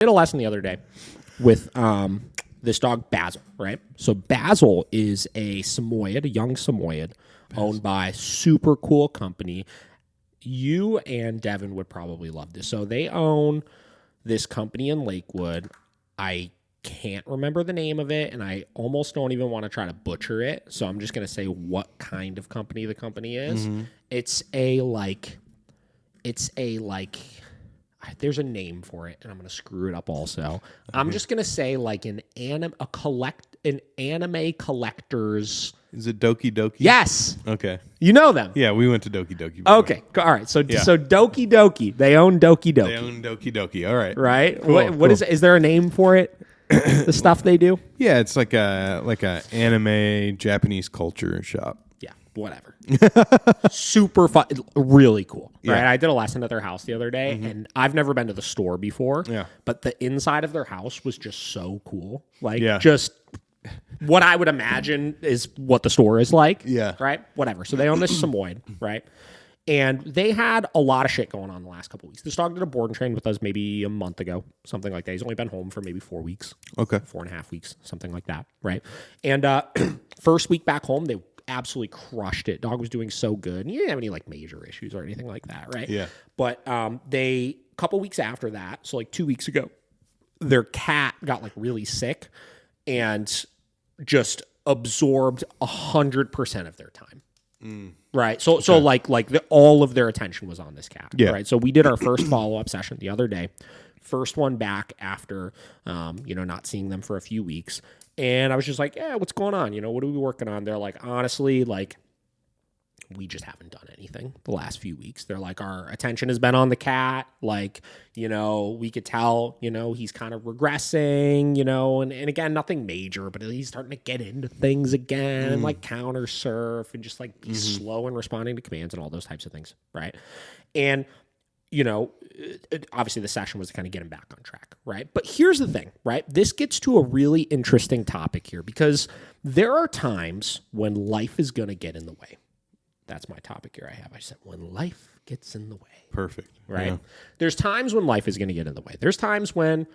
did a lesson the other day with this dog Basil, right? So Basil is a Samoyed, a young Samoyed, owned by a super cool company. You and Devin would probably love this. So they own this company in Lakewood. I can't remember the name of it, and I almost don't even want to try to butcher it. So I'm just going to say what kind of company the company is. Mm-hmm. There's a name for it, and I'm going to screw it up also. Okay. I'm just going to say like an anime collector's. Is it Doki Doki? Yes. Okay. You know them. Yeah, we went to Doki Doki before. Okay. All right. So Doki Doki. They own Doki Doki. They own Doki Doki. All right. Right? Cool, what is it? Is there a name for it? The stuff they do? Yeah, it's like a anime Japanese culture shop. Yeah, whatever. Super fun, really cool. Right? Yeah. I did a lesson at their house the other day, and I've never been to the store before. Yeah. But the inside of their house was just so cool. Like Yeah. just what I would imagine is what the store is like. Yeah. Right? Whatever. So they own this Samoyed, right? And they had a lot of shit going on the last couple of weeks. This dog did a board and train with us maybe a month ago, something like that. He's only been home for maybe 4 weeks. Okay. 4.5 weeks, something like that, right? And first week back home, they absolutely crushed it. Dog was doing so good. And he didn't have any like major issues or anything like that, right? Yeah. But a couple weeks after that, so like 2 weeks ago, their cat got like really sick and just absorbed 100% of their time. Right. So all of their attention was on this cat. Yeah. Right. So we did our first follow-up session the other day. First one back after, not seeing them for a few weeks. And I was just like, yeah, what's going on? What are we working on? They're like, honestly, like, we just haven't done anything the last few weeks. They're like, our attention has been on the cat. Like, we could tell, he's kind of regressing, and again, nothing major, but he's starting to get into things again and like counter surf and just like be slow in responding to commands and all those types of things. Right. And, obviously the session was to kind of get him back on track. Right. But here's the thing, right? This gets to a really interesting topic here because there are times when life is going to get in the way. That's my topic here I have. I said, when life gets in the way. Perfect. Right? Yeah. There's times when life is going to get in the way. There's times when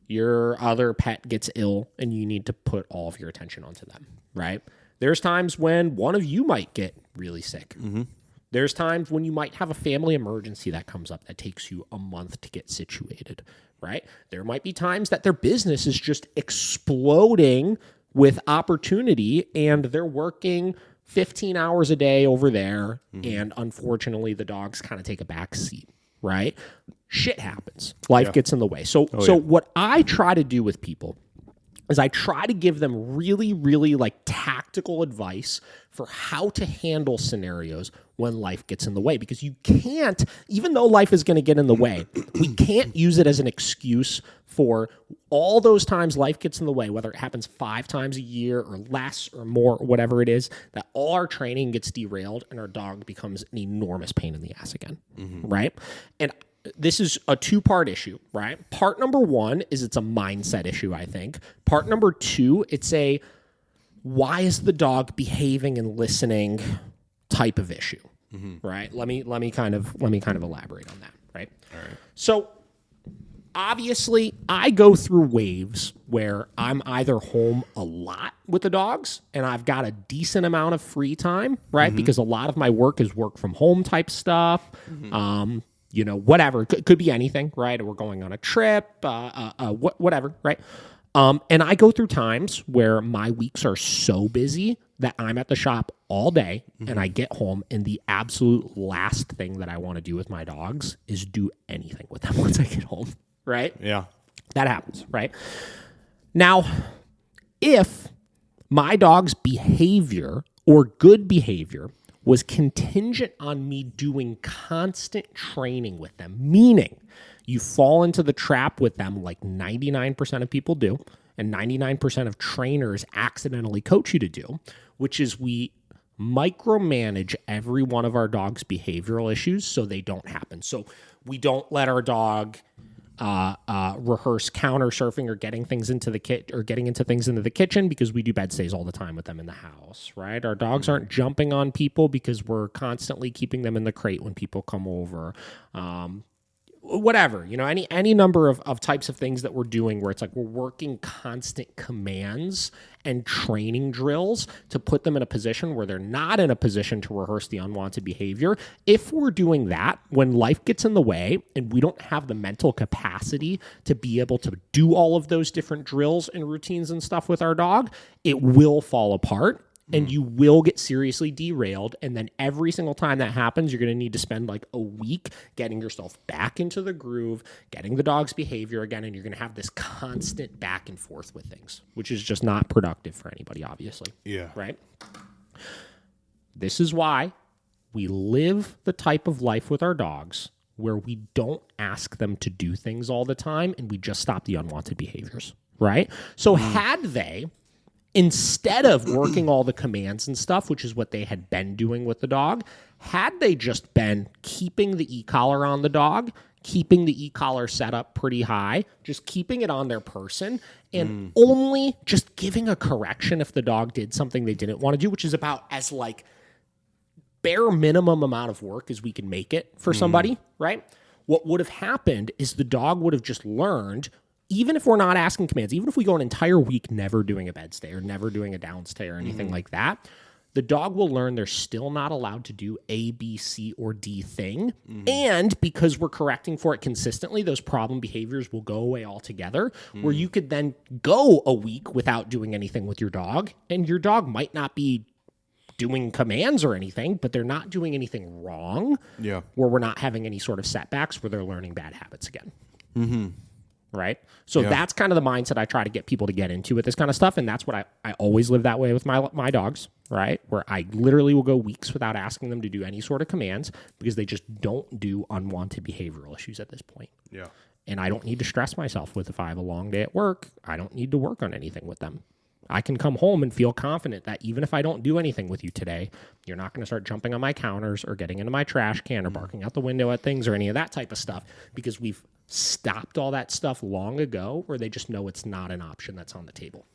your other pet gets ill and you need to put all of your attention onto them, right? There's times when one of you might get really sick. Mm-hmm. There's times when you might have a family emergency that comes up that takes you a month to get situated, right? There might be times that their business is just exploding with opportunity and they're working 15 hours a day over there, and unfortunately, the dogs kind of take a back seat, right? Shit happens. Life gets in the way. So what I try to do with people is I try to give them really, really like tactical advice for how to handle scenarios when life gets in the way. Because you can't, even though life is going to get in the way, we can't use it as an excuse for all those times life gets in the way, whether it happens 5 times a year or less or more, or whatever it is, that all our training gets derailed and our dog becomes an enormous pain in the ass again, right? And this is a 2-part issue, right? Part number 1 is it's a mindset issue, I think. Part number 2, it's a why is the dog behaving and listening type of issue, right? Let me kind of elaborate on that, right? All right. So obviously, I go through waves where I'm either home a lot with the dogs and I've got a decent amount of free time, right? Because a lot of my work is work from home type stuff. Whatever. Could be anything, right? Or we're going on a trip, whatever, right? And I go through times where my weeks are so busy that I'm at the shop all day and I get home and the absolute last thing that I want to do with my dogs is do anything with them once I get home, right? Yeah. That happens, right? Now, if my dog's behavior or good behavior was contingent on me doing constant training with them, meaning you fall into the trap with them like 99% of people do, and 99% of trainers accidentally coach you to do, which is we micromanage every one of our dog's behavioral issues so they don't happen. So we don't let our dog rehearse counter surfing or getting things into the getting into things into the kitchen because we do bed stays all the time with them in the house, right? Our dogs aren't jumping on people because we're constantly keeping them in the crate when people come over. whatever, any number of types of things that we're doing where it's like we're working constant commands and training drills to put them in a position where they're not in a position to rehearse the unwanted behavior. If we're doing that, when life gets in the way and we don't have the mental capacity to be able to do all of those different drills and routines and stuff with our dog, it will fall apart. And you will get seriously derailed. And then every single time that happens, you're going to need to spend like a week getting yourself back into the groove, getting the dog's behavior again. And you're going to have this constant back and forth with things, which is just not productive for anybody, obviously. Yeah. Right? This is why we live the type of life with our dogs where we don't ask them to do things all the time and we just stop the unwanted behaviors. Right? So had they... instead of working all the commands and stuff, which is what they had been doing with the dog, had they just been keeping the e-collar on the dog, keeping the e-collar set up pretty high, just keeping it on their person, and only just giving a correction if the dog did something they didn't want to do, which is about as like bare minimum amount of work as we can make it for somebody, right? What would have happened is the dog would have just learned, even if we're not asking commands, even if we go an entire week never doing a bed stay or never doing a down stay or anything like that, the dog will learn they're still not allowed to do A, B, C, or D thing. And because we're correcting for it consistently, those problem behaviors will go away altogether, where you could then go a week without doing anything with your dog, and your dog might not be doing commands or anything, but they're not doing anything wrong, where we're not having any sort of setbacks where they're learning bad habits again. Right? So that's kind of the mindset I try to get people to get into with this kind of stuff. And that's what I always live that way with my dogs, right? Where I literally will go weeks without asking them to do any sort of commands because they just don't do unwanted behavioral issues at this point. Yeah. And I don't need to stress myself with if I have a long day at work. I don't need to work on anything with them. I can come home and feel confident that even if I don't do anything with you today, you're not going to start jumping on my counters or getting into my trash can or barking out the window at things or any of that type of stuff, because we've stopped all that stuff long ago, where they just know it's not an option that's on the table.